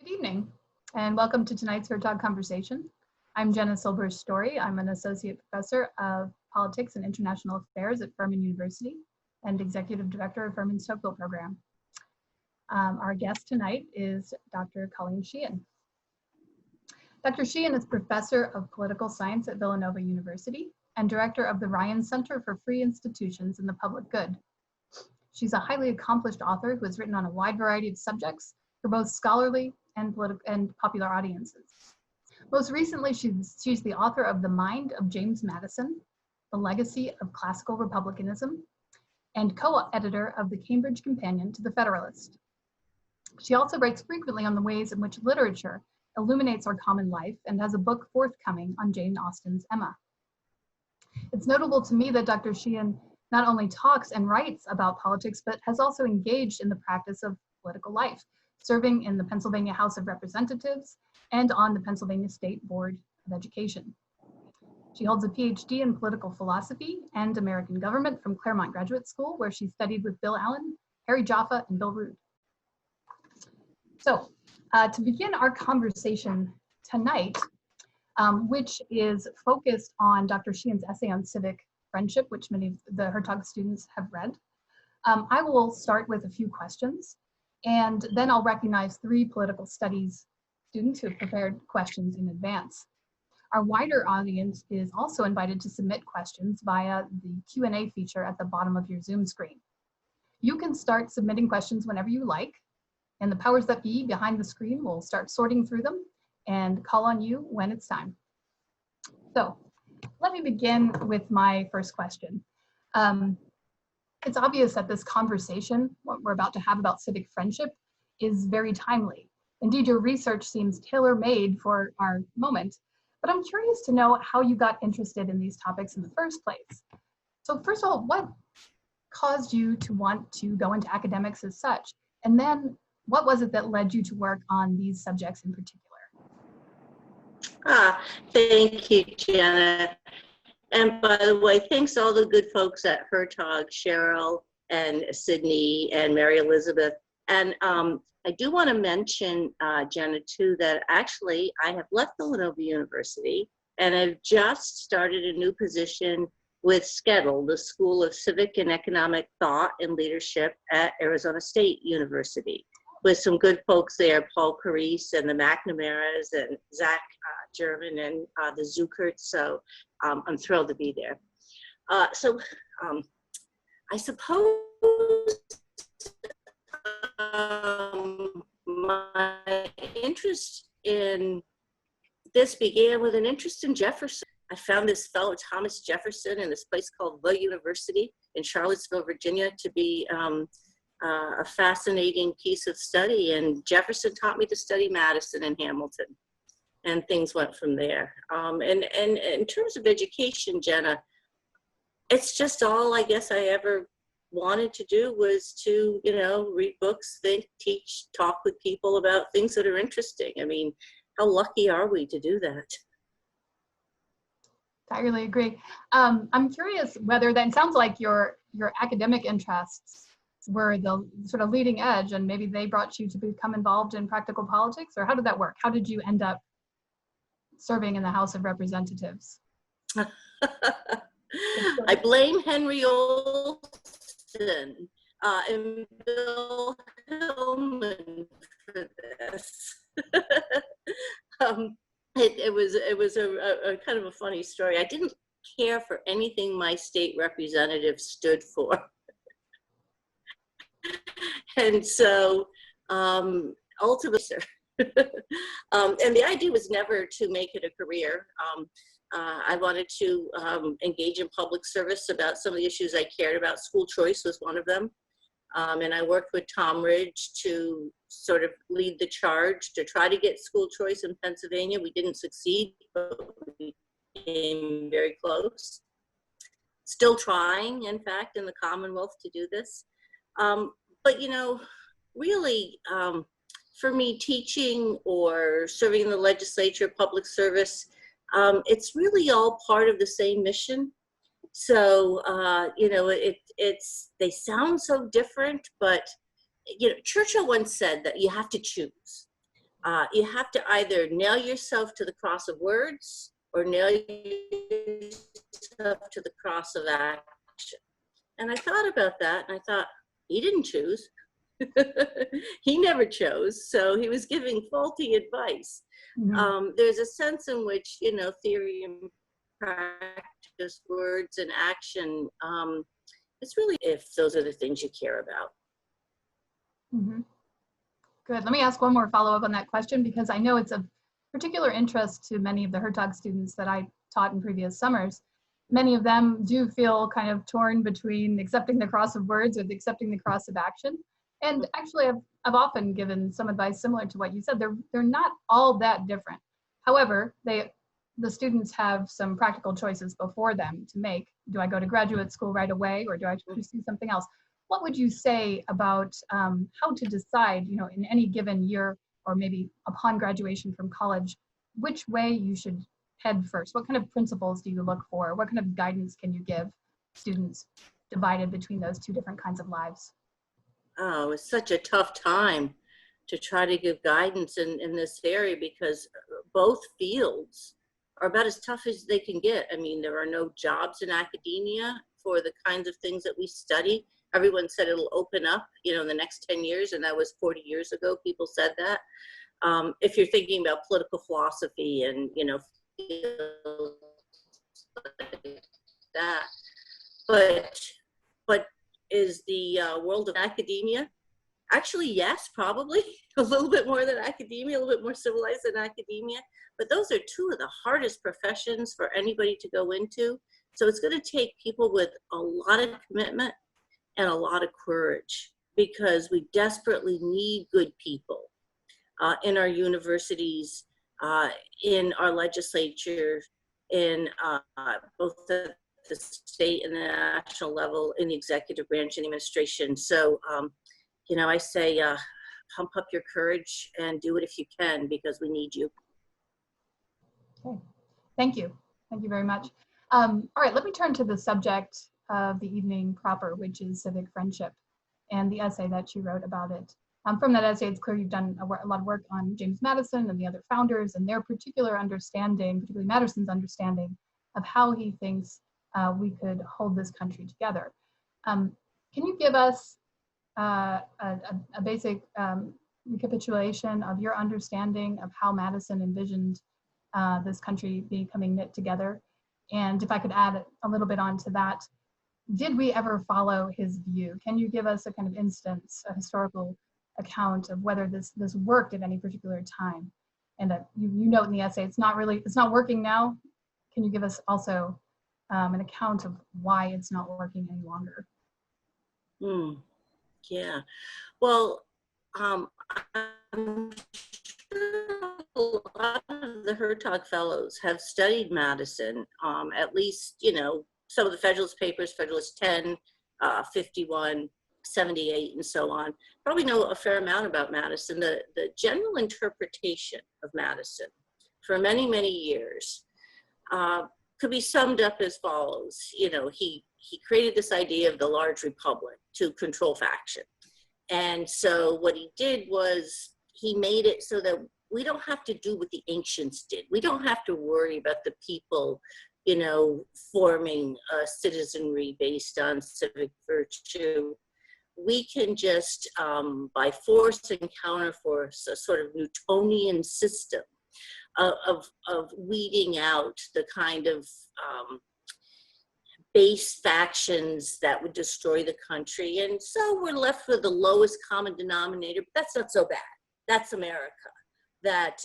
Good evening, and welcome to tonight's Hertog conversation. I'm Jenna Silber Storey. I'm an associate professor of politics and international affairs at Furman University and executive director of Furman's Tocqueville program. Our guest tonight is Dr. Colleen Sheehan. Dr. Sheehan is professor of political science at Villanova University and director of the Ryan Center for Free Institutions and the Public Good. She's a highly accomplished author who has written on a wide variety of subjects for both scholarly and popular audiences. Most recently, she's the author of The Mind of James Madison, The Legacy of Classical Republicanism, and co-editor of the Cambridge Companion to the Federalist. She also writes frequently on the ways in which literature illuminates our common life and has a book forthcoming on Jane Austen's Emma. It's notable to me that Dr. Sheehan not only talks and writes about politics, but has also engaged in the practice of political life, serving in the Pennsylvania House of Representatives and on the Pennsylvania State Board of Education. She holds a PhD in political philosophy and American government from Claremont Graduate School, where she studied with Bill Allen, Harry Jaffa, and Bill Rood. So to begin our conversation tonight, which is focused on Dr. Sheehan's essay on civic friendship, which many of the Hertog students have read, I will start with a few questions, and then I'll recognize 3 political studies students who have prepared questions in advance. Our wider audience is also invited to submit questions via the Q&A feature at the bottom of your Zoom screen. You can start submitting questions whenever you like, and the powers that be behind the screen will start sorting through them and call on you when it's time. So let me begin with my first question. It's obvious that this conversation, what we're about to have about civic friendship, is very timely. Indeed, your research seems tailor-made for our moment, but I'm curious to know how you got interested in these topics in the first place. So first of all, what caused you to want to go into academics as such? And then what was it that led you to work on these subjects in particular? Thank you, Jenna. And by the way, thanks to all the good folks at Hertog, Cheryl and Sydney and Mary Elizabeth. And I do want to mention, Jenna, too, that actually I have left Villanova University and I've just started a new position with SCETL, the School of Civic and Economic Thought and Leadership at Arizona State University, with some good folks there, Paul Carice and the McNamara's and Zach German and the Zuckerts. So I'm thrilled to be there. I suppose my interest in this began with an interest in Jefferson. I found this fellow, Thomas Jefferson, in this place called the University in Charlottesville, Virginia, to be a fascinating piece of study. And Jefferson taught me to study Madison and Hamilton, and things went from there. And in terms of education, Jenna, it's just all I guess I ever wanted to do was to, read books, think, teach, talk with people about things that are interesting. I mean, how lucky are we to do that? I really agree. I'm curious whether that sounds like your academic interests were the sort of leading edge, and maybe they brought you to become involved in practical politics, or how did that work? How did you end up serving in the House of Representatives? I blame Henry Olson and Bill Hillman for this. It was a kind of a funny story. I didn't care for anything my state representative stood for. And so ultimately, and the idea was never to make it a career. I wanted to engage in public service about some of the issues I cared about. School choice was one of them. And I worked with Tom Ridge to sort of lead the charge to try to get school choice in Pennsylvania. We didn't succeed, but we came very close. Still trying, in fact, in the Commonwealth to do this. But, really, for me, teaching or serving in the legislature, public service, it's really all part of the same mission. So, they sound so different, but, Churchill once said that you have to choose. You have to either nail yourself to the cross of words or nail yourself to the cross of action. And I thought about that, and I thought, he didn't choose. He never chose, so he was giving faulty advice. There's a sense in which, you know, theory and practice, words and action, it's really if those are the things you care about. Good. Let me ask one more follow-up on that question, because I know it's of particular interest to many of the Hertog students that I taught in previous summers. Many of them do feel kind of torn between accepting the cross of words or accepting the cross of action. And actually, I've often given some advice similar to what you said. They're not all that different. However, the students have some practical choices before them to make. Do I go to graduate school right away, or do I pursue something else? What would you say about how to decide, you know, in any given year, or maybe upon graduation from college, which way you should head first? What kind of principles do you look for? What kind of guidance can you give students divided between those two different kinds of lives? Oh, it's such a tough time to try to give guidance in this area, because both fields are about as tough as they can get. I mean, there are no jobs in academia for the kinds of things that we study. Everyone said it'll open up, you know, in the next 10 years, and that was 40 years ago, people said that. If you're thinking about political philosophy and, you know, like that, but is the world of academia? Actually, yes, probably a little bit more than academia, a little bit more civilized than academia. But those are two of the hardest professions for anybody to go into. So it's going to take people with a lot of commitment and a lot of courage, because we desperately need good people in our universities, in our legislature, in both the state and the national level, in the executive branch and administration. So, you know, I say, pump up your courage and do it if you can, because we need you. Okay, thank you. Thank you very much. All right, let me turn to the subject of the evening proper, which is civic friendship, and the essay that you wrote about it. From that essay, it's clear you've done a lot of work on James Madison and the other founders and their particular understanding, particularly Madison's understanding of how he thinks we could hold this country together. Can you give us a basic recapitulation of your understanding of how Madison envisioned this country becoming knit together? And if I could add a little bit onto that, did we ever follow his view? Can you give us a kind of instance, a historical account of whether this worked at any particular time? And you note in the essay, it's not working now. Can you give us also an account of why it's not working any longer? Yeah, well, I'm sure a lot of the Hertog Fellows have studied Madison, at least, you know, some of the Federalist Papers, Federalist 10, 51, 78, and so on. Probably know a fair amount about Madison. The general interpretation of Madison for many, many years could be summed up as follows. You know, he created this idea of the large republic to control faction. And so what he did was he made it so that we don't have to do what the ancients did. We don't have to worry about the people, you know, forming a citizenry based on civic virtue. We can just, by force and counterforce, a sort of Newtonian system of weeding out the kind of base factions that would destroy the country. And so we're left with the lowest common denominator, but that's not so bad. That's America. That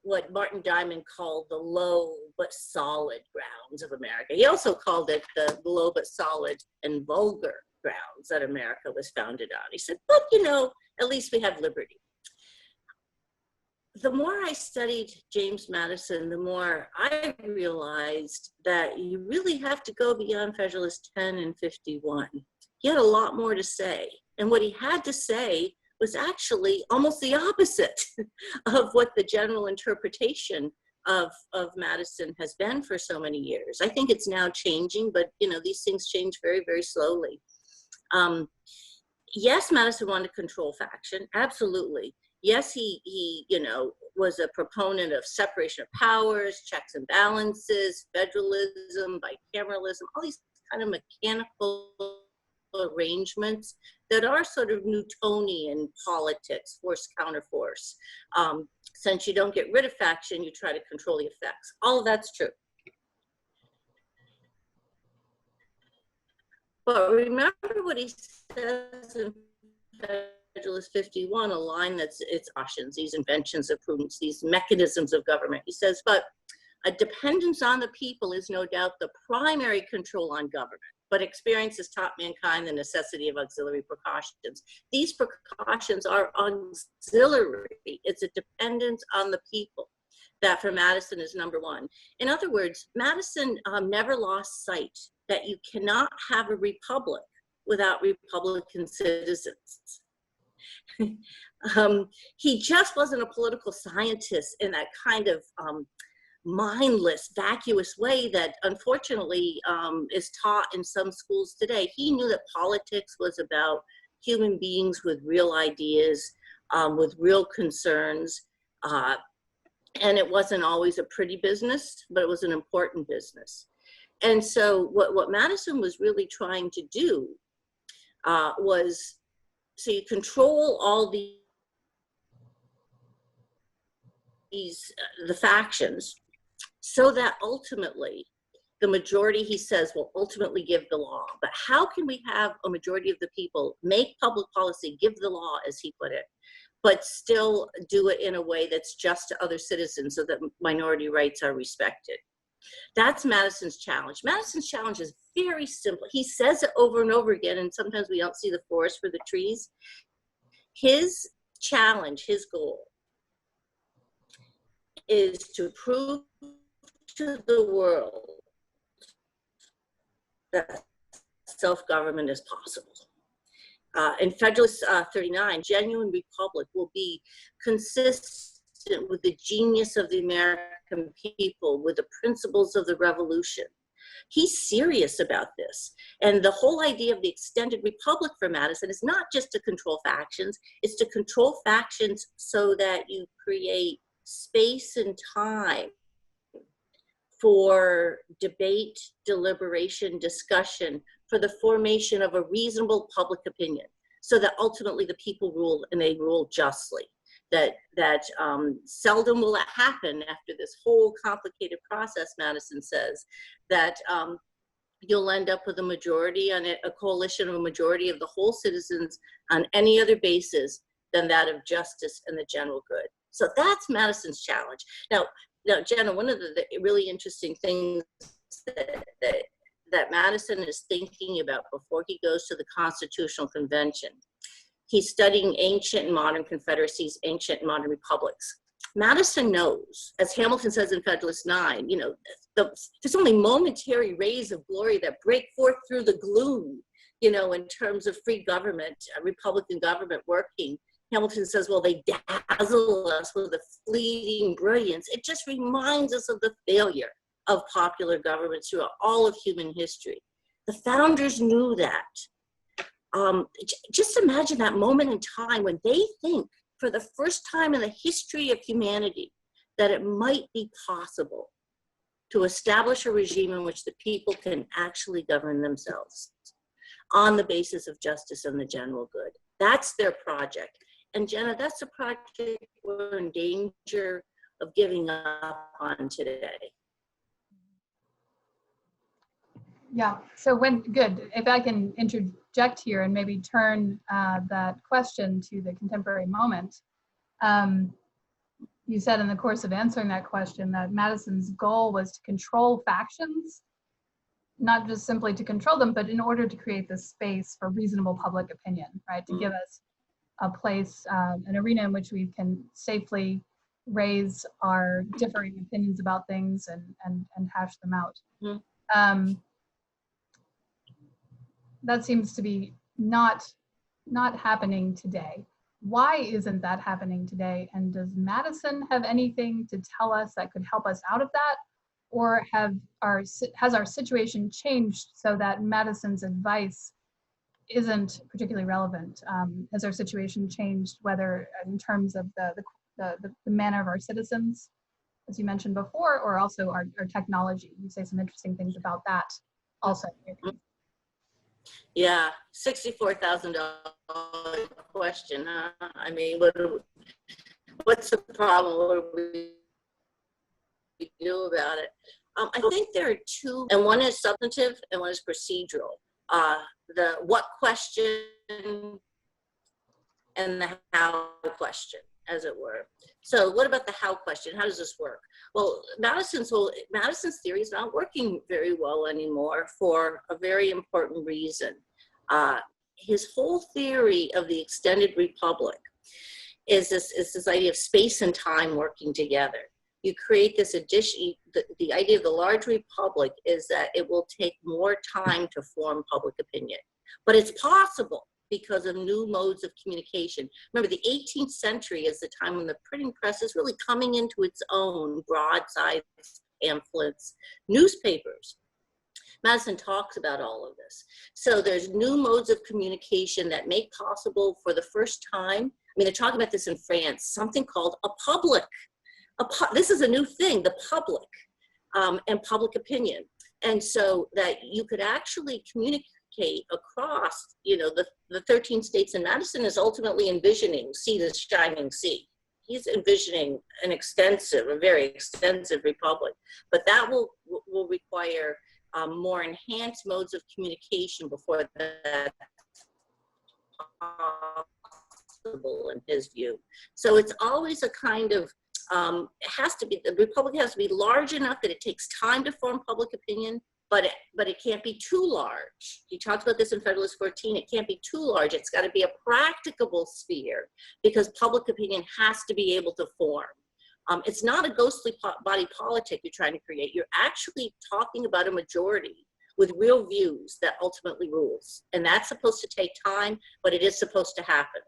what Martin Diamond called the low but solid grounds of America. He also called it the low but solid and vulgar grounds that America was founded on. He said, but you know, at least we have liberty. The more I studied James Madison, the more I realized that you really have to go beyond Federalist 10 and 51. He had a lot more to say. And what he had to say was actually almost the opposite of what the general interpretation of Madison has been for so many years. I think it's now changing, but you know, these things change very, very slowly. Yes, Madison wanted to control faction, absolutely. Yes, he was a proponent of separation of powers, checks and balances, federalism, bicameralism, all these kind of mechanical arrangements that are sort of Newtonian politics, force counterforce. Since you don't get rid of faction, you try to control the effects. All of that's true. But remember what he says in Federalist 51, a line that's its cautions, these inventions of prudence, these mechanisms of government. He says, but a dependence on the people is no doubt the primary control on government, but experience has taught mankind the necessity of auxiliary precautions. These precautions are auxiliary. It's a dependence on the people that for Madison is number one. In other words, Madison never lost sight that you cannot have a republic without Republican citizens. He just wasn't a political scientist in that kind of mindless, vacuous way that unfortunately is taught in some schools today. He knew that politics was about human beings with real ideas, with real concerns, and it wasn't always a pretty business, but it was an important business. And so what Madison was really trying to do was, so you control all the factions so that ultimately the majority, he says, will ultimately give the law. But how can we have a majority of the people make public policy, give the law, as he put it, but still do it in a way that's just to other citizens so that minority rights are respected? That's Madison's challenge. Madison's challenge is very simple. He says it over and over again, and sometimes we don't see the forest for the trees. His challenge, his goal, is to prove to the world that self-government is possible. In Federalist 39, genuine republic will be consistent with the genius of the American people, with the principles of the revolution. He's serious about this. And the whole idea of the extended republic for Madison is not just to control factions, it's to control factions so that you create space and time for debate, deliberation, discussion, for the formation of a reasonable public opinion, so that ultimately the people rule, and they rule justly. That seldom will it happen after this whole complicated process, Madison says, that you'll end up with a majority on a coalition of a majority of the whole citizens on any other basis than that of justice and the general good. So that's Madison's challenge. Now Jenna, one of the really interesting things that Madison is thinking about before he goes to the Constitutional Convention, he's studying ancient and modern confederacies, ancient and modern republics. Madison knows, as Hamilton says in Federalist 9, there's only momentary rays of glory that break forth through the gloom, in terms of free government, Republican government working. Hamilton says, well, they dazzle us with a fleeting brilliance. It just reminds us of the failure of popular government throughout all of human history. The founders knew that. Just imagine that moment in time when they think for the first time in the history of humanity that it might be possible to establish a regime in which the people can actually govern themselves on the basis of justice and the general good. That's their project. And Jenna, that's a project we're in danger of giving up on today. Yeah, so good. If I can interject here and maybe turn that question to the contemporary moment. You said in the course of answering that question that Madison's goal was to control factions, not just simply to control them, but in order to create this space for reasonable public opinion, right? To give us a place, an arena in which we can safely raise our differing opinions about things and hash them out. That seems to be not happening today. Why isn't that happening today? And does Madison have anything to tell us that could help us out of that? Or has our situation changed so that Madison's advice isn't particularly relevant. Has our situation changed, whether in terms of the manner of our citizens, as you mentioned before, or also our technology? You say some interesting things about that also. Yeah, $64,000 question, huh? I mean, what's the problem? What do we do about it? I think there are two, and one is substantive and one is procedural. The what question and the how question, as it were. So what about the how question? How does this work? Well, Madison's theory is not working very well anymore for a very important reason. His whole theory of the extended republic is this idea of space and time working together. You create this addition, the idea of the large republic is that it will take more time to form public opinion, but it's possible because of new modes of communication. Remember, the 18th century is the time when the printing press is really coming into its own, broadsides, pamphlets, newspapers. Madison talks about all of this. So there's new modes of communication that make possible for the first time, I mean, they're talking about this in France, something called a public. This is a new thing, the public, and public opinion. And so that you could actually communicate across, the 13 states, and Madison is ultimately envisioning, see this shining sea. He's envisioning a very extensive republic, but that will require more enhanced modes of communication before that's possible in his view. So it's always a kind of, the republic has to be large enough that it takes time to form public opinion, but it can't be too large. He talks about this in Federalist 14. It can't be too large. It's got to be a practicable sphere because public opinion has to be able to form. It's not a ghostly body politic you're trying to create. You're actually talking about a majority with real views that ultimately rules. And that's supposed to take time, but it is supposed to happen.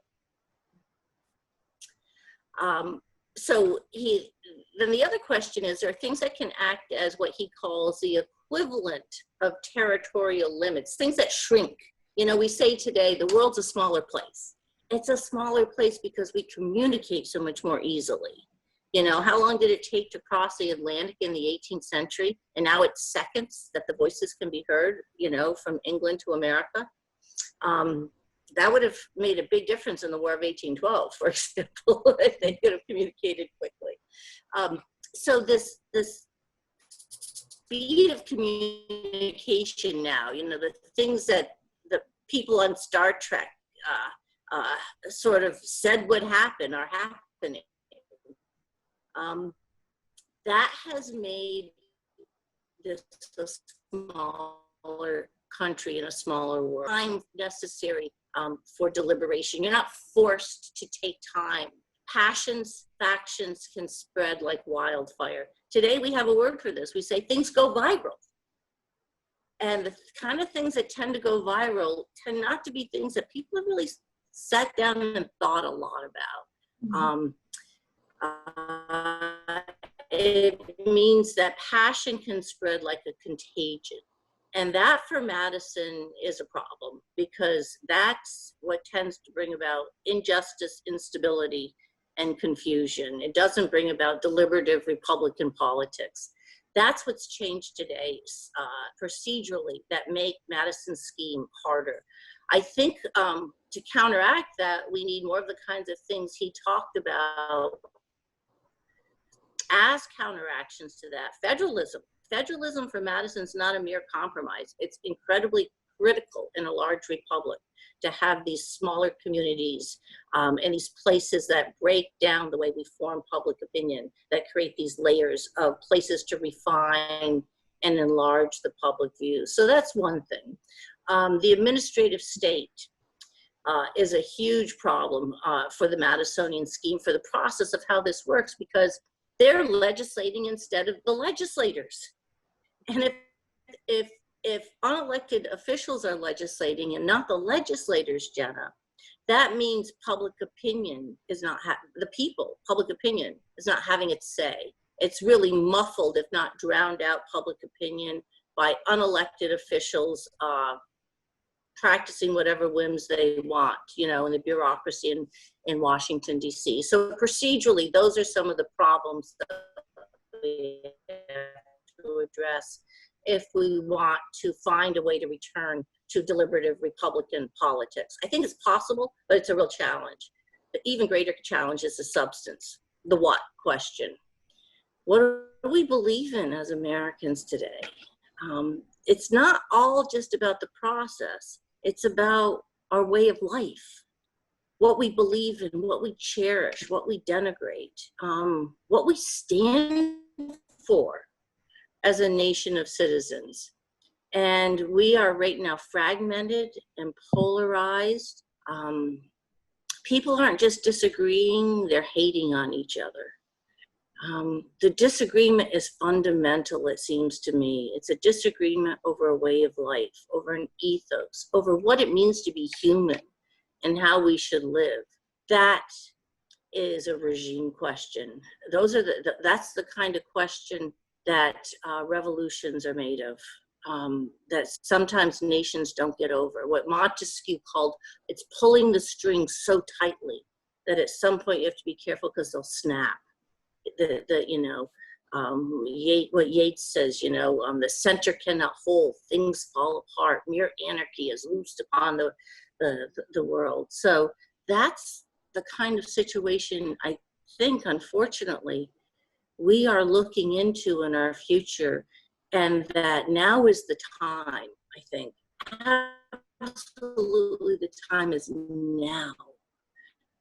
Then the other question is, there are things that can act as what he calls the equivalent of territorial limits, things that shrink. We say today, the world's a smaller place. It's a smaller place because we communicate so much more easily. How long did it take to cross the Atlantic in the 18th century? And now it's seconds that the voices can be heard, from England to America. That would have made a big difference in the War of 1812, for example, if they could have communicated quickly. So this speed of communication now, the things that the people on Star Trek sort of said would happen are happening. That has made this a smaller country in a smaller world. Time necessary for deliberation. You're not forced to take time. Factions can spread like wildfire. Today we have a word for this. We say things go viral. And the kind of things that tend to go viral tend not to be things that people have really sat down and thought a lot about. It means that passion can spread like a contagion. And that for Madison is a problem because that's what tends to bring about injustice, instability, and confusion. It doesn't bring about deliberative Republican politics. That's what's changed today procedurally that make Madison's scheme harder. I think to counteract that, we need more of the kinds of things he talked about as counteractions to that. Federalism for Madison is not a mere compromise. It's incredibly critical in a large republic to have these smaller communities and these places that break down the way we form public opinion, that create these layers of places to refine and enlarge the public view. So that's one thing. The administrative state is a huge problem for the Madisonian scheme, for the process of how this works, because they're legislating instead of the legislators. And if unelected officials are legislating and not the legislators, Jenna, that means public opinion is not, public opinion is not having its say. It's really muffled, if not drowned out, public opinion by unelected officials practicing whatever whims they want, you know, in the bureaucracy in Washington, D.C. So procedurally, those are some of the problems that we have to address if we want to find a way to return to deliberative Republican politics. I think it's possible, but it's a real challenge. The even greater challenge is the substance, the what question. What do we believe in as Americans today? It's not all just about the process. It's about our way of life, what we believe in, what we cherish, what we denigrate, what we stand for as a nation of citizens. And we are right now fragmented and polarized. People aren't just disagreeing, they're hating on each other. The disagreement is fundamental, it seems to me. It's a disagreement over a way of life, over an ethos, over what it means to be human and how we should live. That is a regime question. That's the kind of question that revolutions are made of, that sometimes nations don't get over. What Montesquieu called, it's pulling the strings so tightly that at some point you have to be careful because they'll snap. What Yeats says, the center cannot hold, things fall apart, mere anarchy is loosed upon the world. So that's the kind of situation I think, unfortunately, we are looking into in our future, and that now is the time, I think. Absolutely, the time is now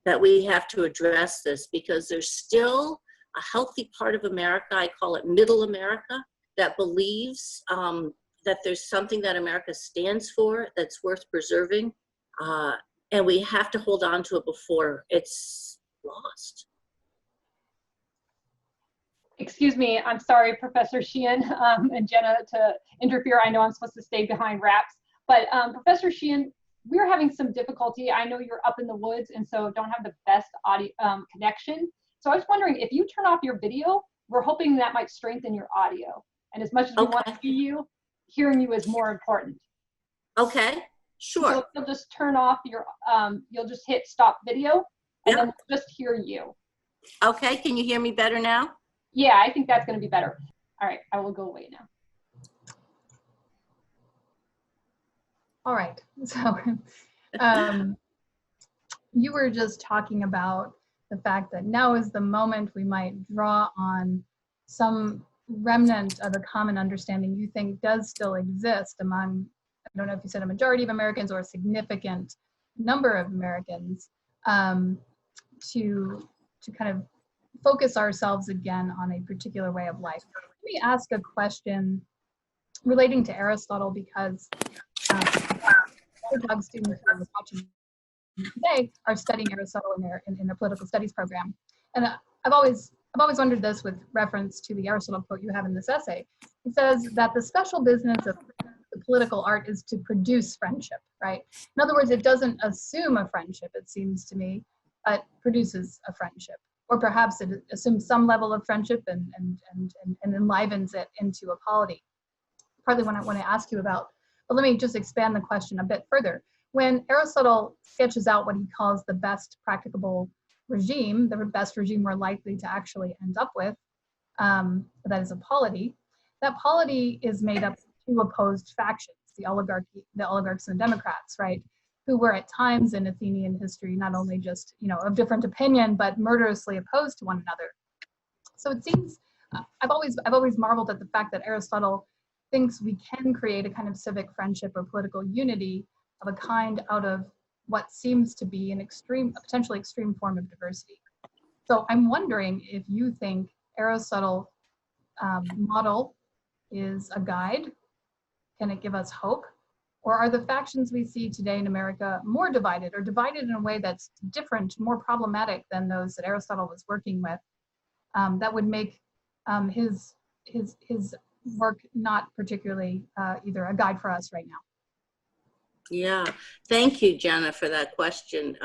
that we have to address this, because there's still a healthy part of America, I call it middle America, that believes that there's something that America stands for that's worth preserving. And we have to hold on to it before it's lost. Excuse me, I'm sorry, Professor Sheehan and Jenna, to interfere. I know I'm supposed to stay behind wraps, but Professor Sheehan, we're having some difficulty. I know you're up in the woods and so don't have the best audio connection. So I was wondering if you turn off your video, we're hoping that might strengthen your audio. And as much as we want to see you, hearing you is more important. Okay, sure. So you'll just turn off your, you'll just hit stop video and then we'll just hear you. Okay, can you hear me better now? Yeah, I think that's going to be better. All right, I will go away now. All right, so you were just talking about the fact that now is the moment we might draw on some remnant of a common understanding you think does still exist among, I don't know if you said a majority of Americans or a significant number of Americans, to kind of focus ourselves again on a particular way of life. Let me ask a question relating to Aristotle, because Hertog students who I was watching today are studying Aristotle in their political studies program. And I've always wondered this with reference to the Aristotle quote you have in this essay. It says that the special business of the political art is to produce friendship, right? In other words, it doesn't assume a friendship, it seems to me, but produces a friendship. Or perhaps it assumes some level of friendship and enlivens it into a polity. Partly what I want to ask you about, but let me just expand the question a bit further. When Aristotle sketches out what he calls the best practicable regime, the best regime we're likely to actually end up with, that is a polity, that polity is made up of two opposed factions, the oligarchs and the democrats, right? Who were at times in Athenian history not only just, of different opinion, but murderously opposed to one another. So it seems, I've always marveled at the fact that Aristotle thinks we can create a kind of civic friendship or political unity of a kind out of what seems to be a potentially extreme form of diversity. So I'm wondering if you think Aristotle model is a guide. Can it give us hope? Or are the factions we see today in America more divided, or divided in a way that's different, more problematic than those that Aristotle was working with, that would make his work not particularly either a guide for us right now? Yeah, thank you, Jenna, for that question.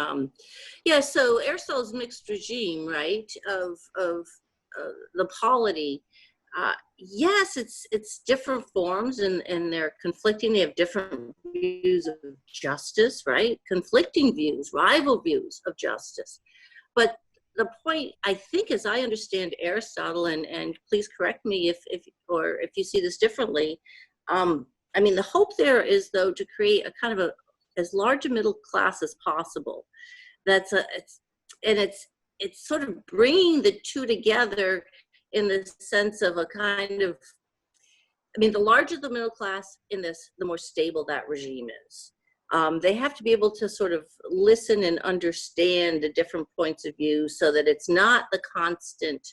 So Aristotle's mixed regime, right, of the polity. Yes, it's different forms, and they're conflicting. They have different views of justice, right? Conflicting views, rival views of justice. But the point, I think, as I understand Aristotle, and please correct me if you see this differently, I mean, the hope there is, though, to create a kind of as large a middle class as possible. It's sort of bringing the two together in the sense of a kind of, I mean, the larger the middle class in this, the more stable that regime is. They have to be able to sort of listen and understand the different points of view so that it's not the constant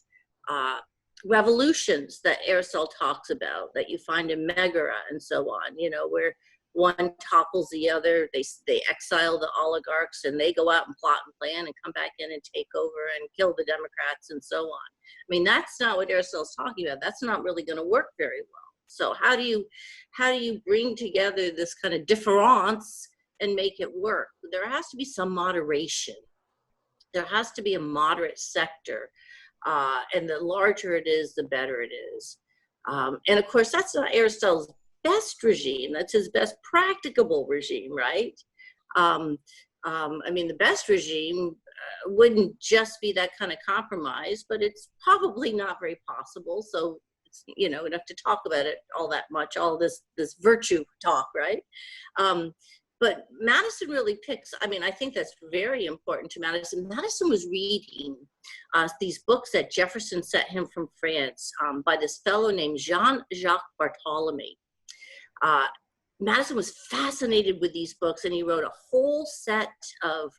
revolutions that Aristotle talks about that you find in Megara and so on, you know, where one topples the other, they exile the oligarchs and they go out and plot and plan and come back in and take over and kill the Democrats and so on. I mean, that's not what Aristotle's talking about. That's not really going to work very well. So how do you bring together this kind of difference and make it work? There has to be some moderation. There has to be a moderate sector. And the larger it is, the better it is. And of course, that's not Aristotle's best regime. That's his best practicable regime, right? I mean, the best regime wouldn't just be that kind of compromise, but it's probably not very possible. So, you know, we'd have to talk about it all that much, all this virtue talk, right? But Madison really picks, I mean, I think that's very important to Madison. Madison was reading these books that Jefferson sent him from France by this fellow named Jean-Jacques Barthélemy. Madison was fascinated with these books, and he wrote a whole set of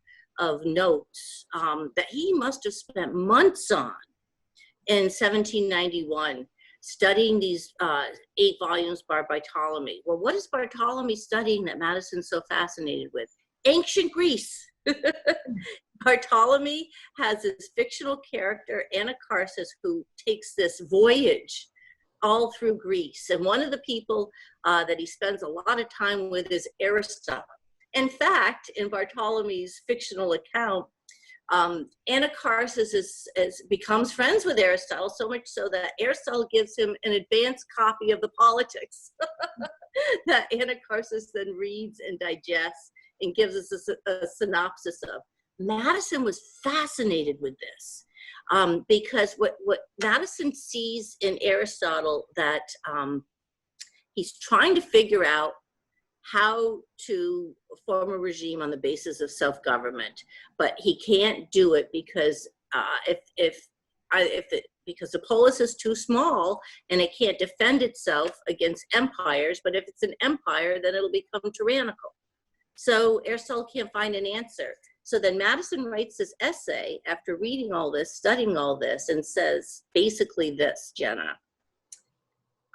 notes that he must have spent months on in 1791. Studying these 8 volumes by Barthélemy. Well, what is Barthélemy studying that Madison's so fascinated with? Ancient Greece. Barthélemy has this fictional character, Anacharsis, who takes this voyage all through Greece. And one of the people that he spends a lot of time with is Aristotle. In fact, in Barthélemy's fictional account, Anacharsis becomes friends with Aristotle, so much so that Aristotle gives him an advanced copy of the Politics that Anacharsis then reads and digests and gives us a synopsis of. Madison was fascinated with this because what Madison sees in Aristotle, that he's trying to figure out how to form a regime on the basis of self-government, but he can't do it because because the polis is too small and it can't defend itself against empires. But if it's an empire, then it'll become tyrannical. So Aristotle can't find an answer. So then Madison writes this essay after reading all this, studying all this, and says basically this, Jenna: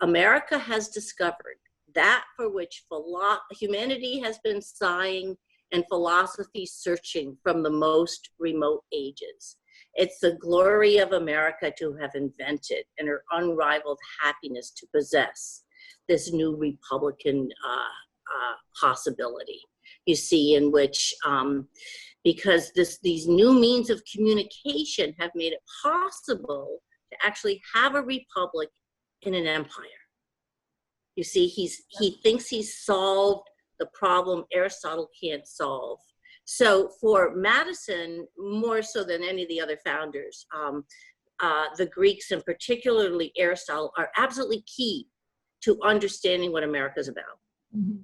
America has discovered that for which humanity has been sighing and philosophy searching from the most remote ages. It's the glory of America to have invented, and her unrivaled happiness to possess this new Republican possibility. You see, in which, because these new means of communication have made it possible to actually have a republic in an empire. You see, he thinks he's solved the problem Aristotle can't solve. So for Madison, more so than any of the other founders, the Greeks and particularly Aristotle are absolutely key to understanding what America's about. Mm-hmm.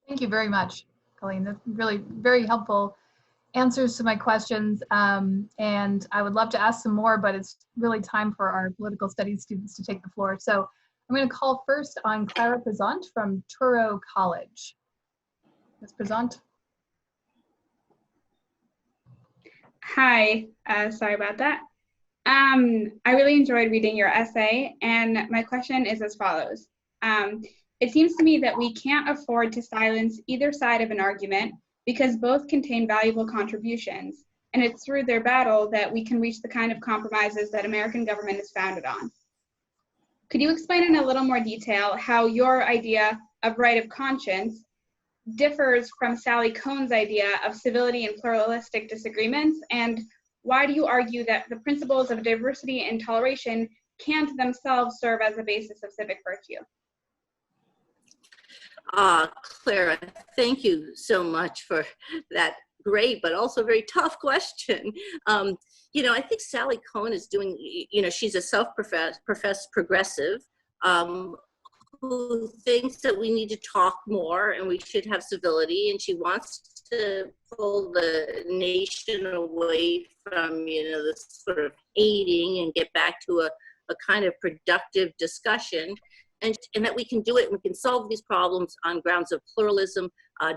Thank you very much, Colleen. That's really very helpful answers to my questions. And I would love to ask some more, but it's really time for our political studies students to take the floor. So I'm going to call first on Clara Prezant from Touro College. Ms. Prezant. Hi, sorry about that. I really enjoyed reading your essay, and my question is as follows. It seems to me that we can't afford to silence either side of an argument because both contain valuable contributions, and it's through their battle that we can reach the kind of compromises that American government is founded on. Could you explain in a little more detail how your idea of right of conscience differs from Sally Cohn's idea of civility and pluralistic disagreements, and why do you argue that the principles of diversity and toleration can't themselves serve as a basis of civic virtue? Clara, thank you so much for that great but also very tough question. I think Sally Cohen is doing, she's a self-professed progressive who thinks that we need to talk more and we should have civility, and she wants to pull the nation away from, this sort of hating and get back to a kind of productive discussion. And that we can do it and we can solve these problems on grounds of pluralism,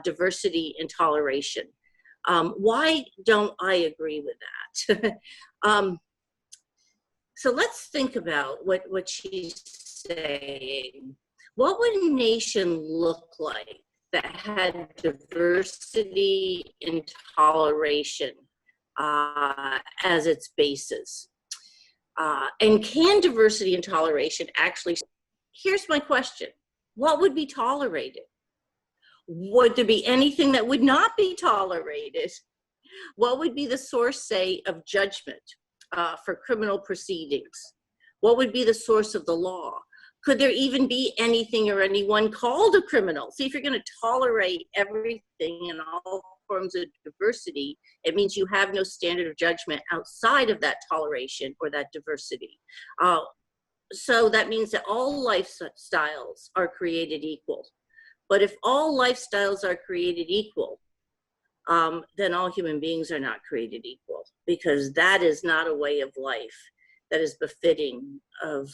diversity, and toleration. Why don't I agree with that? So let's think about what she's saying. What would a nation look like that had diversity and toleration as its basis? And can diversity and toleration actually, here's my question, what would be tolerated? Would there be anything that would not be tolerated? What would be the source, say, of judgment for criminal proceedings? What would be the source of the law? Could there even be anything or anyone called a criminal? See, if you're going to tolerate everything and all forms of diversity, it means you have no standard of judgment outside of that toleration or that diversity. So that means that all lifestyles are created equal. But if all lifestyles are created equal, then all human beings are not created equal, because that is not a way of life that is befitting of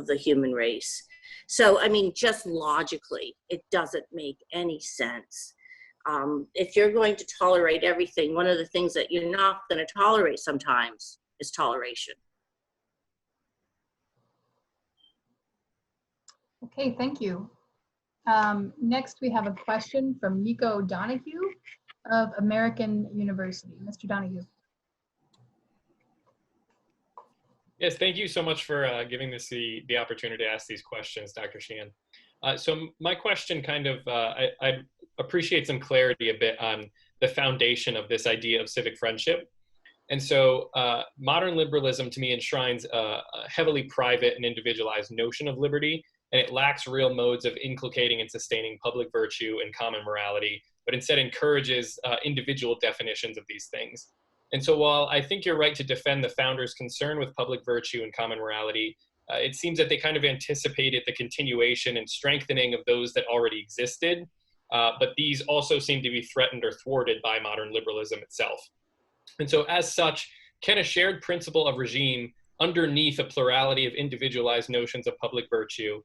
the human race. So, I mean, just logically, it doesn't make any sense. If you're going to tolerate everything, one of the things that you're not going to tolerate sometimes is toleration. Okay, thank you. Next, we have a question from Nico Donahue of American University. Mr. Donahue. Yes, thank you so much for giving us the opportunity to ask these questions, Dr. Sheehan. So my question I'd appreciate some clarity a bit on the foundation of this idea of civic friendship. And so modern liberalism to me enshrines a heavily private and individualized notion of liberty, and it lacks real modes of inculcating and sustaining public virtue and common morality, but instead encourages individual definitions of these things. And so while I think you're right to defend the founders' concern with public virtue and common morality, it seems that they kind of anticipated the continuation and strengthening of those that already existed, but these also seem to be threatened or thwarted by modern liberalism itself. And so as such, can a shared principle of regime underneath a plurality of individualized notions of public virtue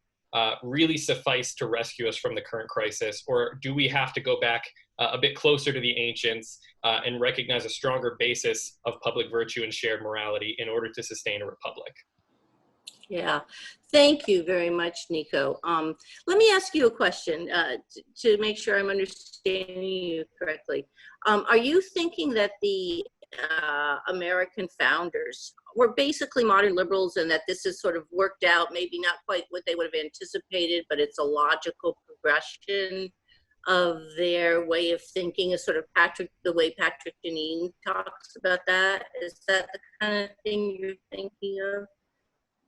really suffice to rescue us from the current crisis? Or do we have to go back a bit closer to the ancients and recognize a stronger basis of public virtue and shared morality in order to sustain a republic? Yeah, thank you very much, Nico. Let me ask you a question to make sure I'm understanding you correctly. Are you thinking that the American founders were basically modern liberals and that this is sort of worked out, maybe not quite what they would have anticipated, but it's a logical progression of their way of thinking, is sort of the way Patrick Deneen talks about that? Is that the kind of thing you're thinking of?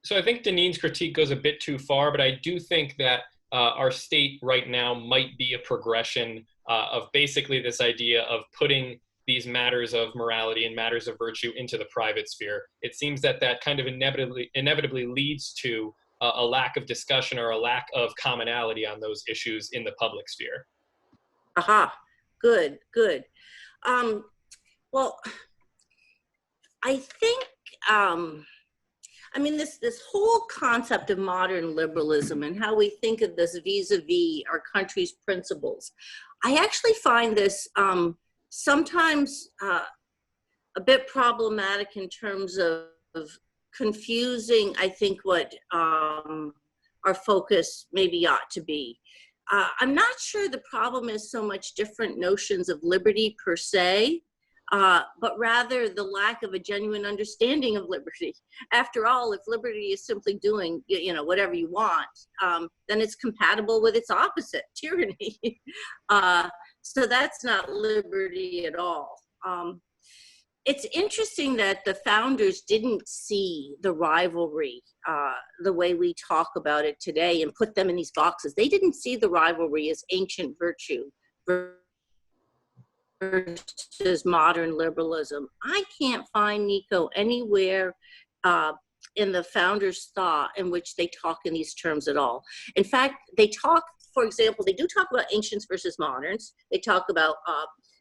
So I think Deneen's critique goes a bit too far, but I do think that our state right now might be a progression of basically this idea of putting these matters of morality and matters of virtue into the private sphere. It seems that that kind of inevitably leads to a lack of discussion or a lack of commonality on those issues in the public sphere. Aha, good, good. Well, I think, I mean, this whole concept of modern liberalism and how we think of this vis-a-vis our country's principles, I actually find this sometimes a bit problematic in terms of confusing, I think, what our focus maybe ought to be. I'm not sure the problem is so much different notions of liberty per se, but rather the lack of a genuine understanding of liberty. After all, if liberty is simply doing, whatever you want, then it's compatible with its opposite, tyranny. So that's not liberty at all. it's interesting that the founders didn't see the rivalry the way we talk about it today and put them in these boxes. They didn't see the rivalry as ancient virtue versus modern liberalism. I can't find, Nico, anywhere in the founders' thought in which they talk in these terms at all. In fact, they talk, for example, they do talk about ancients versus moderns. They talk about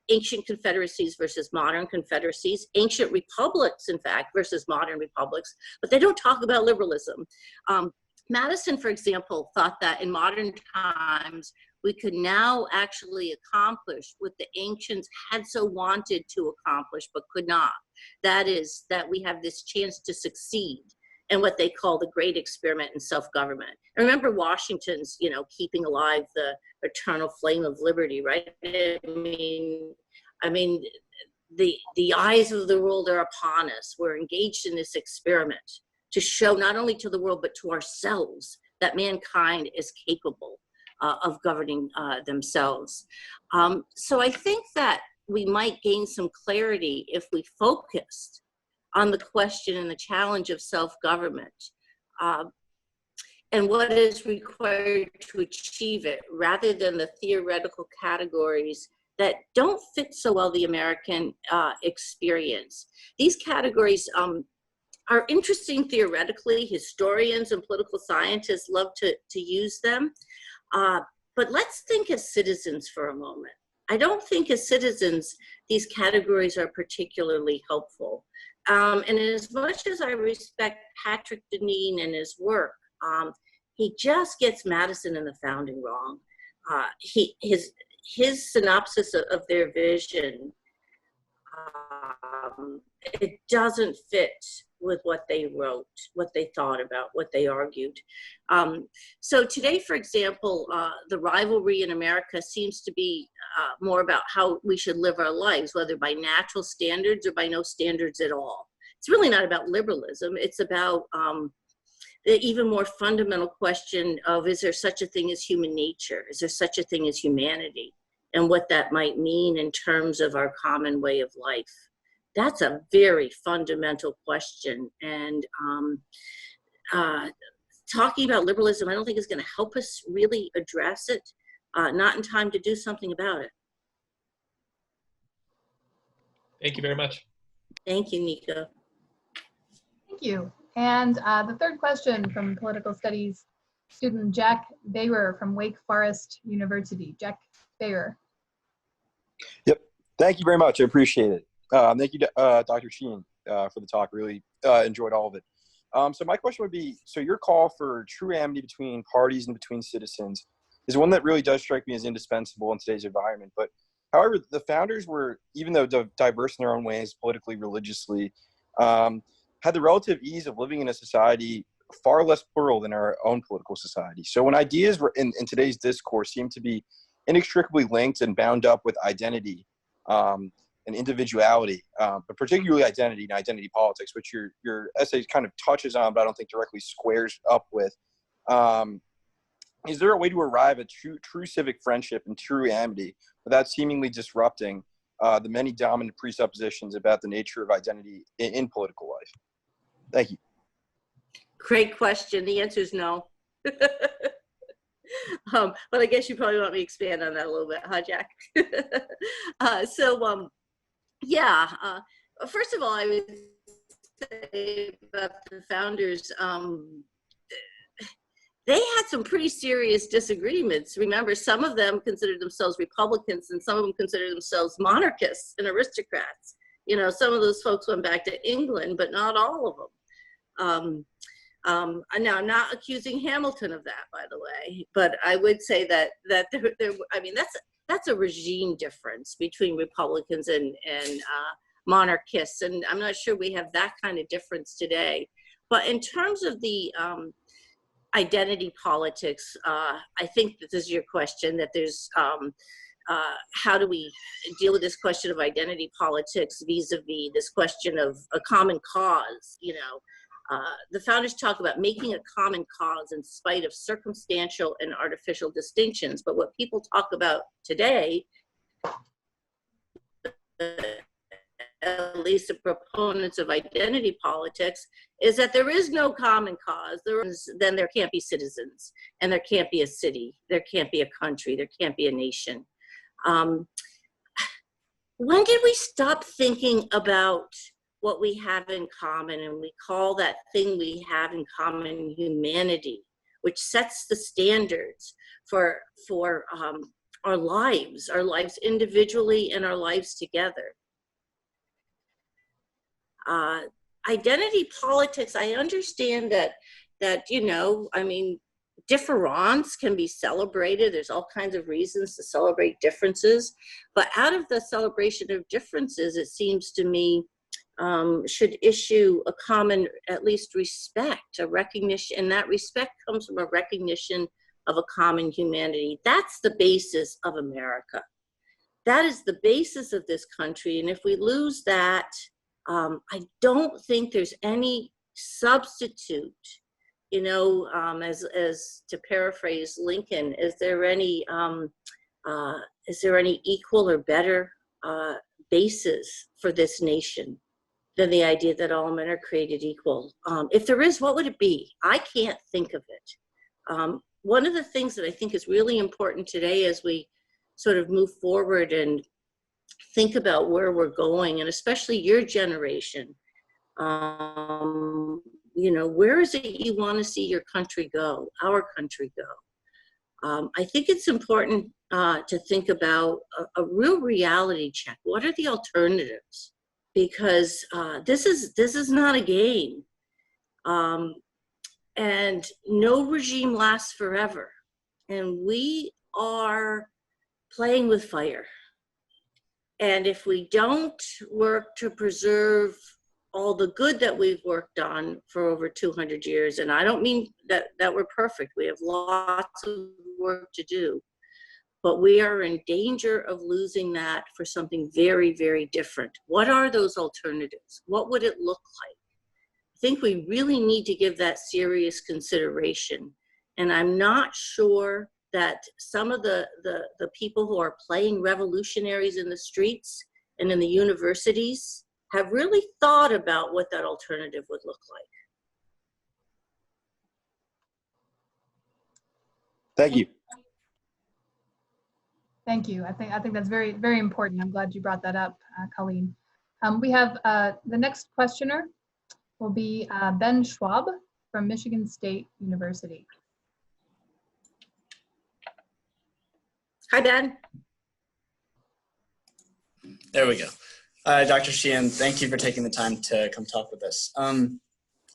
ancient confederacies versus modern confederacies, ancient republics, in fact, versus modern republics, but they don't talk about liberalism. Madison, for example, thought that in modern times, we could now actually accomplish what the ancients had so wanted to accomplish, but could not. That is, that we have this chance to succeed in what they call the great experiment in self-government. And remember Washington's, keeping alive the eternal flame of liberty, right? I mean, the eyes of the world are upon us. We're engaged in this experiment to show not only to the world, but to ourselves that mankind is capable of governing themselves. So I think that we might gain some clarity if we focused on the question and the challenge of self-government and what is required to achieve it, rather than the theoretical categories that don't fit so well the American experience. These categories are interesting theoretically. Historians and political scientists love to use them. But let's think as citizens for a moment. I don't think as citizens, these categories are particularly helpful. And as much as I respect Patrick Deneen and his work, he just gets Madison and the founding wrong. His synopsis of their vision, it doesn't fit with what they wrote, what they thought about, what they argued. So today, for example, the rivalry in America seems to be more about how we should live our lives, whether by natural standards or by no standards at all. It's really not about liberalism. It's about the even more fundamental question of, is there such a thing as human nature? Is there such a thing as humanity? And what that might mean in terms of our common way of life. That's a very fundamental question. And talking about liberalism, I don't think is going to help us really address it, not in time to do something about it. Thank you very much. Thank you, Nico. Thank you. And the third question from political studies student Jack Bayer from Wake Forest University. Jack Bayer. Yep. Thank you very much. I appreciate it. Thank you, Dr. Sheehan, for the talk. Really enjoyed all of it. So my question would be, so your call for true amity between parties and between citizens is one that really does strike me as indispensable in today's environment. But however, the founders were, even though diverse in their own ways, politically, religiously, had the relative ease of living in a society far less plural than our own political society. So when ideas were in today's discourse seem to be inextricably linked and bound up with identity and individuality, but particularly identity and identity politics, which your essay kind of touches on, but I don't think directly squares up with. Is there a way to arrive at true civic friendship and true amity without seemingly disrupting the many dominant presuppositions about the nature of identity in political life? Thank you. Great question. The answer is no. But I guess you probably want me to expand on that a little bit, huh, Jack? First of all, I would say about the founders, they had some pretty serious disagreements. Remember, some of them considered themselves Republicans and some of them considered themselves monarchists and aristocrats. Some of those folks went back to England, but not all of them. Now, I'm not accusing Hamilton of that, by the way, but I would say that that's a regime difference between Republicans and monarchists, and I'm not sure we have that kind of difference today. But in terms of the identity politics, I think that this is your question, that there's how do we deal with this question of identity politics vis-a-vis this question of a common cause? The founders talk about making a common cause in spite of circumstantial and artificial distinctions. But what people talk about today at least the proponents of identity politics, is that there is no common cause. Then there can't be citizens, and there can't be a city, there can't be a country, there can't be a nation. When did we stop thinking about what we have in common, and we call that thing we have in common humanity, which sets the standards for our lives individually and our lives together? Identity politics, I understand that you know, I mean, difference can be celebrated. There's all kinds of reasons to celebrate differences, but out of the celebration of differences, it seems to me, should issue a common, at least respect, a recognition, and that respect comes from a recognition of a common humanity. That's the basis of America. That is the basis of this country, and if we lose that, I don't think there's any substitute. You know, as to paraphrase Lincoln, is there any equal or better basis for this nation than the idea that all men are created equal? If there is, what would it be? I can't think of it. One of the things that I think is really important today as we sort of move forward and think about where we're going, and especially your generation, you know, where is it you want to see your country go, our country go? I think it's important to think about a real reality check. What are the alternatives? Because this is not a game, and no regime lasts forever, and we are playing with fire. And if we don't work to preserve all the good that we've worked on for over 200 years, and I don't mean that we're perfect, we have lots of work to do, but we are in danger of losing that for something very, very different. What are those alternatives? What would it look like? I think we really need to give that serious consideration. And I'm not sure that some of the people who are playing revolutionaries in the streets and in the universities have really thought about what that alternative would look like. Thank you. Thank you. I think that's very, very important. I'm glad you brought that up, Colleen. We have the next questioner will be Ben Schwab from Michigan State University. Hi, Ben. There we go. Dr. Sheehan, thank you for taking the time to come talk with us.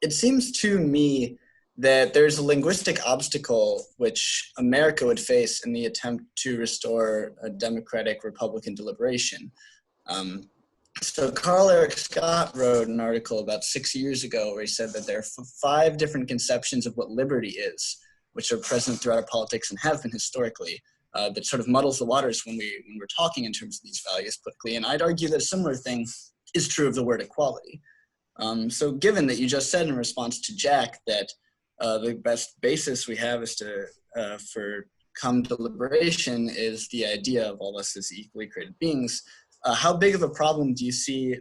It seems to me that there's a linguistic obstacle which America would face in the attempt to restore a democratic Republican deliberation. So Carl Eric Scott wrote an article about 6 years ago where he said that there are 5 different conceptions of what liberty is, which are present throughout our politics and have been historically. That sort of muddles the waters when we're talking in terms of these values politically. And I'd argue that a similar thing is true of the word equality. So given that you just said in response to Jack that the best basis we have is for common deliberation is the idea of all of us as equally created beings, how big of a problem do you see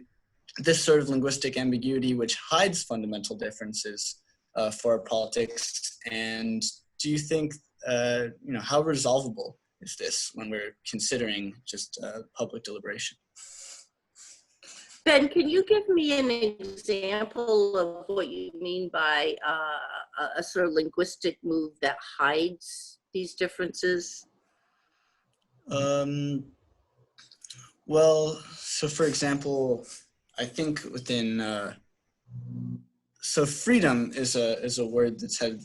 this sort of linguistic ambiguity which hides fundamental differences for our politics? And do you think, how resolvable is this when we're considering just public deliberation? Ben, can you give me an example of what you mean by a sort of linguistic move that hides these differences? Well, so for example, I think within, so freedom is a word that's had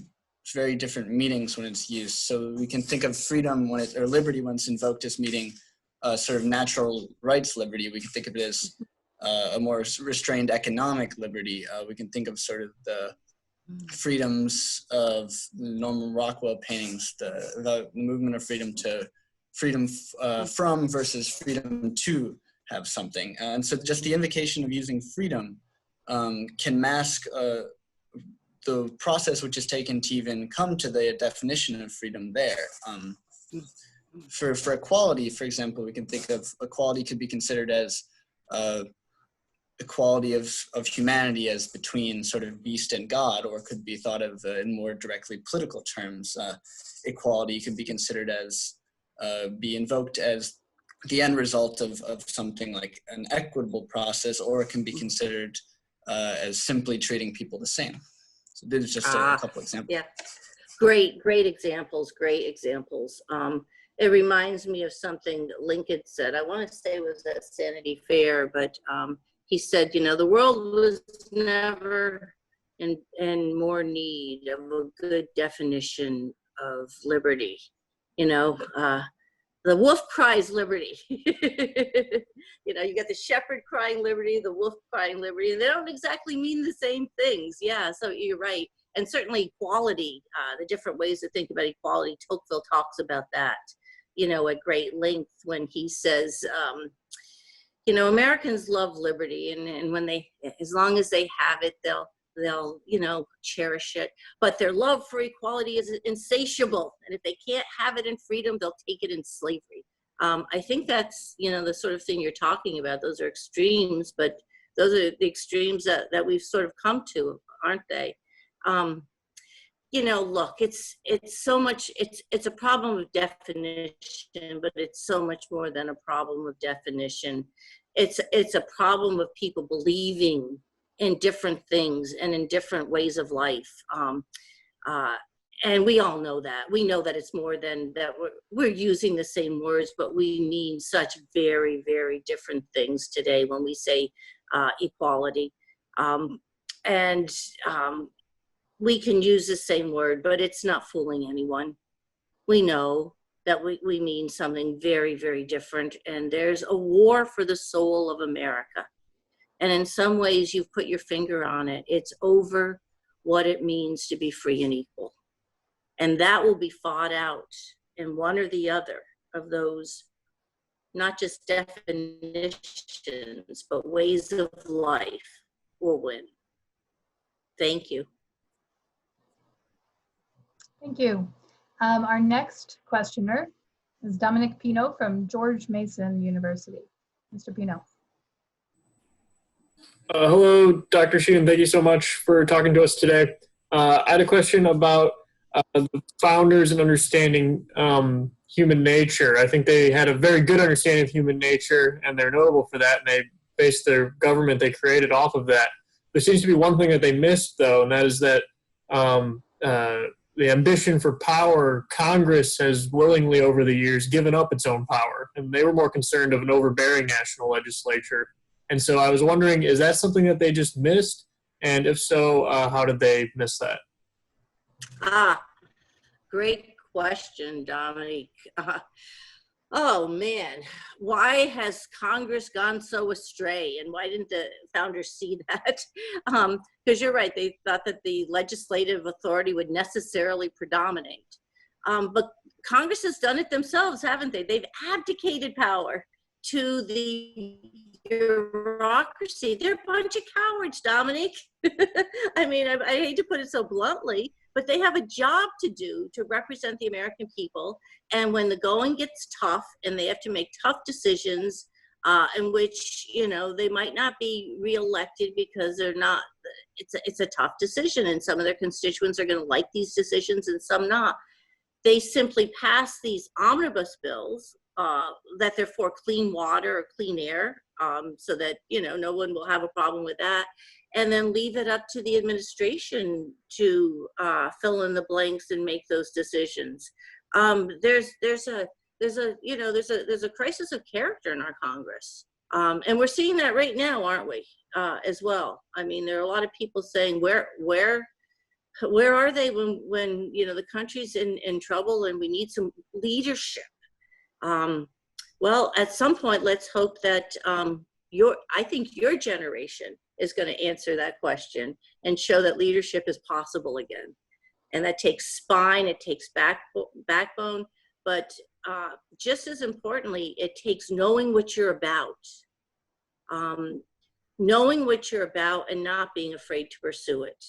very different meanings when it's used. So we can think of freedom or liberty when it's invoked as meaning sort of natural rights liberty. We can think of it as a more restrained economic liberty. We can think of sort of the freedoms of Norman Rockwell paintings, the movement of freedom to freedom from versus freedom to have something. And so just the invocation of using freedom can mask the process which is taken to even come to the definition of freedom there. For equality, for example, we can think of equality could be considered as equality of humanity as between sort of beast and God, or could be thought of in more directly political terms. Equality could be considered as, be invoked as the end result of something like an equitable process, or it can be considered as simply treating people the same. So this is just a couple examples. Yeah, great examples, great examples. It reminds me of something that Lincoln said. I want to say it was at Vanity Fair, but he said, you know, the world was never in more need of a good definition of liberty. You know, the wolf cries liberty. You know, you got the shepherd crying liberty, the wolf crying liberty, and they don't exactly mean the same things. Yeah, so you're right. And certainly equality, the different ways to think about equality. Tocqueville talks about that, you know, at great length when he says, you know, Americans love liberty, and when they, as long as they have it, they'll, you know, cherish it. But their love for equality is insatiable, and if they can't have it in freedom, they'll take it in slavery. I think that's, you know, the sort of thing you're talking about. Those are extremes, but those are the extremes that we've sort of come to, aren't they? You know, look, it's so much, it's a problem of definition, but it's so much more than a problem of definition. It's a problem of people believing in different things and in different ways of life. And we all know that. We know that it's more than that. We're using the same words, but we mean such very, very different things today when we say equality. We can use the same word, but it's not fooling anyone. We know that we mean something very, very different. And there's a war for the soul of America. And in some ways, you've put your finger on it. It's over what it means to be free and equal. And that will be fought out in one or the other of those, not just definitions, but ways of life will win. Thank you. Thank you. Our next questioner is Dominic Pino from George Mason University. Mr. Pino. Hello, Dr. Sheehan. Thank you so much for talking to us today. I had a question about the founders and understanding human nature. I think they had a very good understanding of human nature, and they're notable for that, and they based their government they created off of that. There seems to be one thing that they missed, though, and that is that the ambition for power, Congress has willingly over the years given up its own power, and they were more concerned of an overbearing national legislature. And so I was wondering, is that something that they just missed? And if so, how did they miss that? Great question, Dominic. Oh man, why has Congress gone so astray, and why didn't the founders see that? Because you're right, they thought that the legislative authority would necessarily predominate. But Congress has done it themselves, haven't they? They've abdicated power to the bureaucracy. They're a bunch of cowards, Dominic. I mean, I hate to put it so bluntly, but they have a job to do to represent the American people. And when the going gets tough and they have to make tough decisions in which, you know, they might not be reelected because they're not, it's a tough decision, and some of their constituents are going to like these decisions and some not. They simply pass these omnibus bills that they're for clean water or clean air, so that, you know, no one will have a problem with that, and then leave it up to the administration to fill in the blanks and make those decisions. There's a crisis of character in our Congress, and we're seeing that right now, aren't we? As well. I mean, there are a lot of people saying, where are they when you know the country's in trouble and we need some leadership? Well, at some point, let's hope that I think your generation is going to answer that question and show that leadership is possible again. And that takes spine, it takes backbone, but just as importantly, it takes knowing what you're about. Knowing what you're about and not being afraid to pursue it.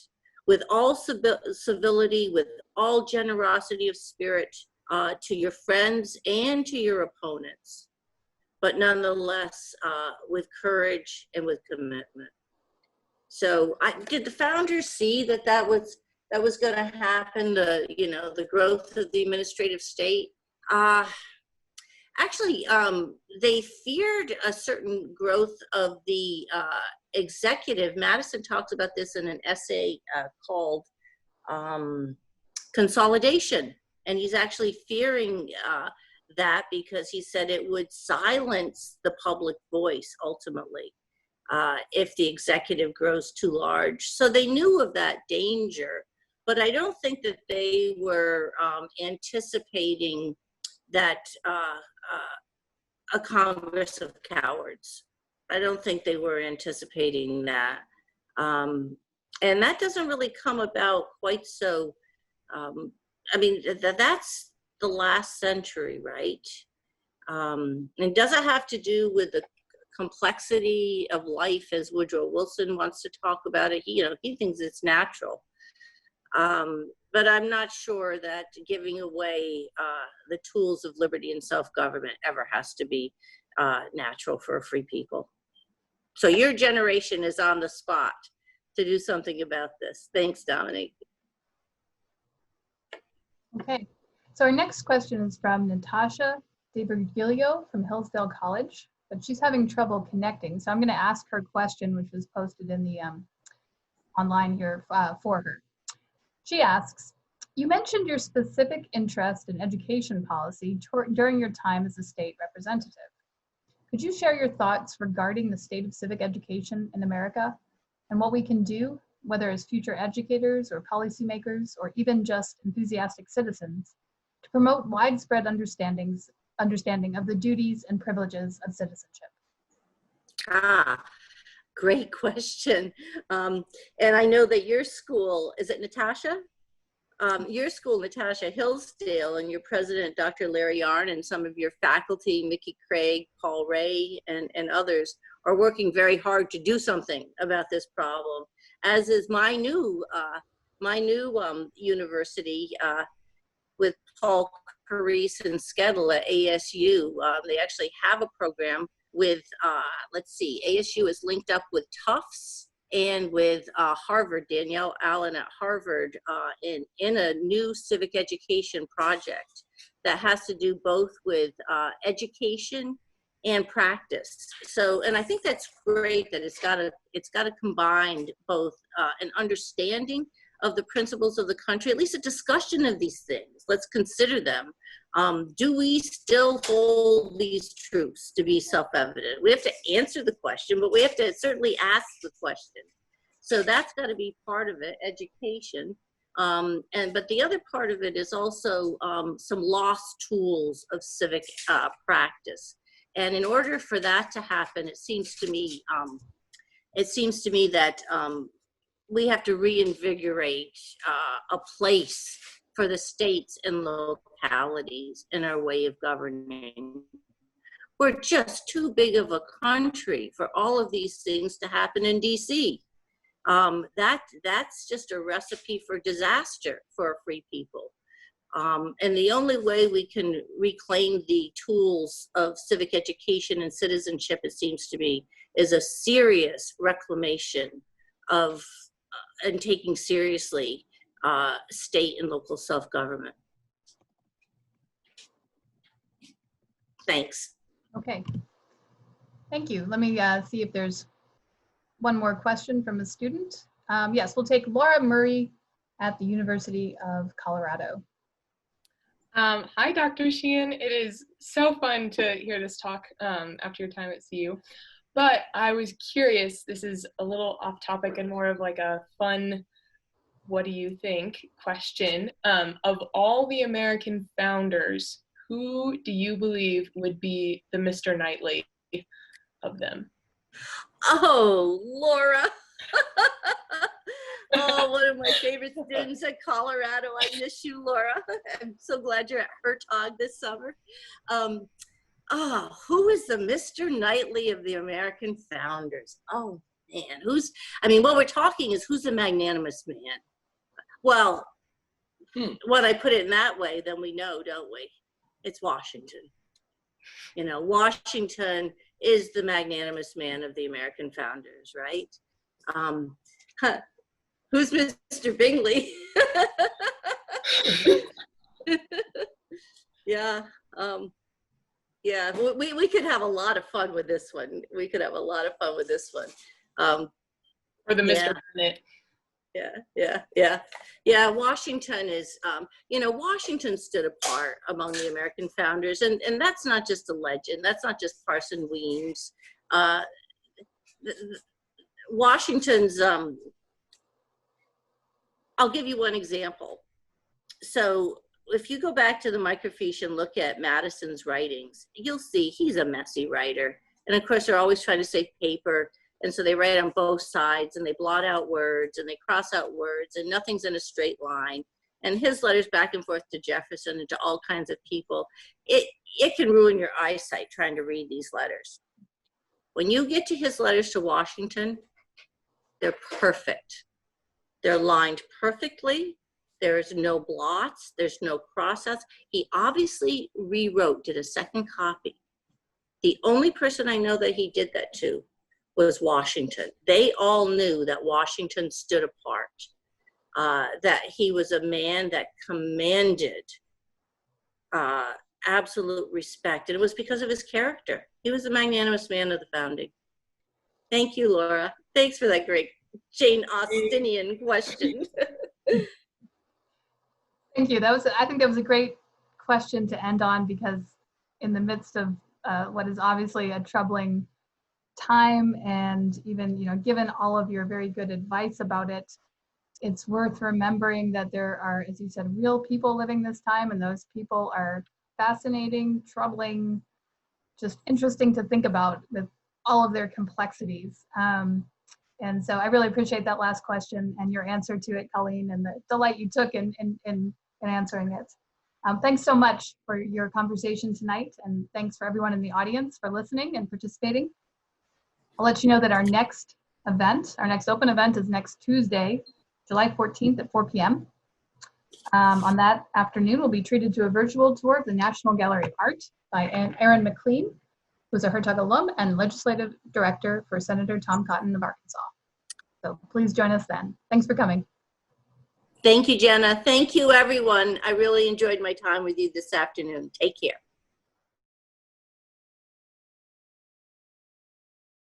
With all civility, with all generosity of spirit to your friends and to your opponents. but nonetheless with courage and with commitment. So did the founders see that that was going to happen, the growth of the administrative state? Actually, they feared a certain growth of the executive. Madison talks about this in an essay called Consolidation. And he's actually fearing that because he said it would silence the public voice ultimately if the executive grows too large. So they knew of that danger, but I don't think that they were anticipating that a Congress of cowards. I don't think they were anticipating that. And that doesn't really come about quite so, I mean, that's the last century, right? And does it have to do with the complexity of life, as Woodrow Wilson wants to talk about it? He thinks it's natural. But I'm not sure that giving away the tools of liberty and self-government ever has to be natural for a free people. So your generation is on the spot to do something about this. Thanks, Dominique. Okay, so our next question is from Natasha DeVirgilio from Hillsdale College, but she's having trouble connecting. So I'm going to ask her question, which was posted in the online here for her. She asks, you mentioned your specific interest in education policy during your time as a state representative. Could you share your thoughts regarding the state of civic education in America and what we can do, whether as future educators or policymakers or even just enthusiastic citizens, to promote widespread understanding of the duties and privileges of citizenship? Great question. And I know that your school, is it Natasha? Your school, Natasha, Hillsdale, and your president, Dr. Larry Yarn, and some of your faculty, Mickey Craig, Paul Ray, and others, are working very hard to do something about this problem, as is my new university with Paul Carice and Skedel at ASU. They actually have a program with, let's see, ASU is linked up with Tufts and with Harvard, Danielle Allen at Harvard, in a new civic education project that has to do both with education and practice. So, and I think that's great that it's got to combine both an understanding of the principles of the country, at least a discussion of these things. Let's consider them. Do we still hold these truths to be self-evident? We have to answer the question, but we have to certainly ask the question. So that's got to be part of it, education. But the other part of it is also some lost tools of civic practice. And in order for that to happen, it seems to me that we have to reinvigorate a place for the states and localities in our way of governing. We're just too big of a country for all of these things to happen in DC. That's just a recipe for disaster for free people. And the only way we can reclaim the tools of civic education and citizenship, it seems to me, is a serious reclamation of and taking seriously state and local self-government. Thanks. Okay, thank you. Let me see if there's one more question from a student. Yes, we'll take Laura Murray at the University of Colorado. Hi, Dr. Sheehan. It is so fun to hear this talk after your time at CU. But I was curious, this is a little off topic and more of like a fun, what do you think question. Of all the American founders, who do you believe would be the Mr. Knightley of them? Oh, Laura. Oh, one of my favorite students at Colorado. I miss you, Laura. I'm so glad you're at Hertog this summer. Who is the Mr. Knightley of the American founders? Oh, man. What we're talking is who's a magnanimous man? Well, when I put it in that way, then we know, don't we? It's Washington. You know, Washington is the magnanimous man of the American founders, right? Who's Mr. Bingley? Yeah, yeah. We could have a lot of fun with this one. We could have a lot of fun with this one. Or the Yeah. Mr. Burnett. Yeah. Washington is, you know, Washington stood apart among the American founders, and that's not just a legend. That's not just Parson Weems. Washington's, I'll give you one example. So if you go back to the microfiche and look at Madison's writings, you'll see he's a messy writer. And of course, they're always trying to save paper. And so they write on both sides, and they blot out words, and they cross out words, and nothing's in a straight line. And his letters back and forth to Jefferson and to all kinds of people, it can ruin your eyesight trying to read these letters. When you get to his letters to Washington, they're perfect. They're lined perfectly. There's no blots. There's no cross-outs. He obviously rewrote, did a second copy. The only person I know that he did that to was Washington. They all knew that Washington stood apart, that he was a man that commanded absolute respect. And it was because of his character. He was the magnanimous man of the founding. Thank you, Laura. Thanks for that great Jane Austinian question. Thank you. I think that was a great question to end on, because in the midst of what is obviously a troubling time, and even, you know, given all of your very good advice about it, it's worth remembering that there are, as you said, real people living this time, and those people are fascinating, troubling, just interesting to think about with all of their complexities. And so I really appreciate that last question and your answer to it, Colleen, and the delight you took in answering it. Thanks so much for your conversation tonight, and thanks for everyone in the audience for listening and participating. I'll let you know that our next event, our next open event, is next Tuesday, July 14th at 4 p.m. On that afternoon, we'll be treated to a virtual tour of the National Gallery of Art by Aaron McLean, who's a Hertog alum and legislative director for Senator Tom Cotton of Arkansas. So please join us then. Thanks for coming. Thank you, Jenna. Thank you, everyone. I really enjoyed my time with you this afternoon. Take care.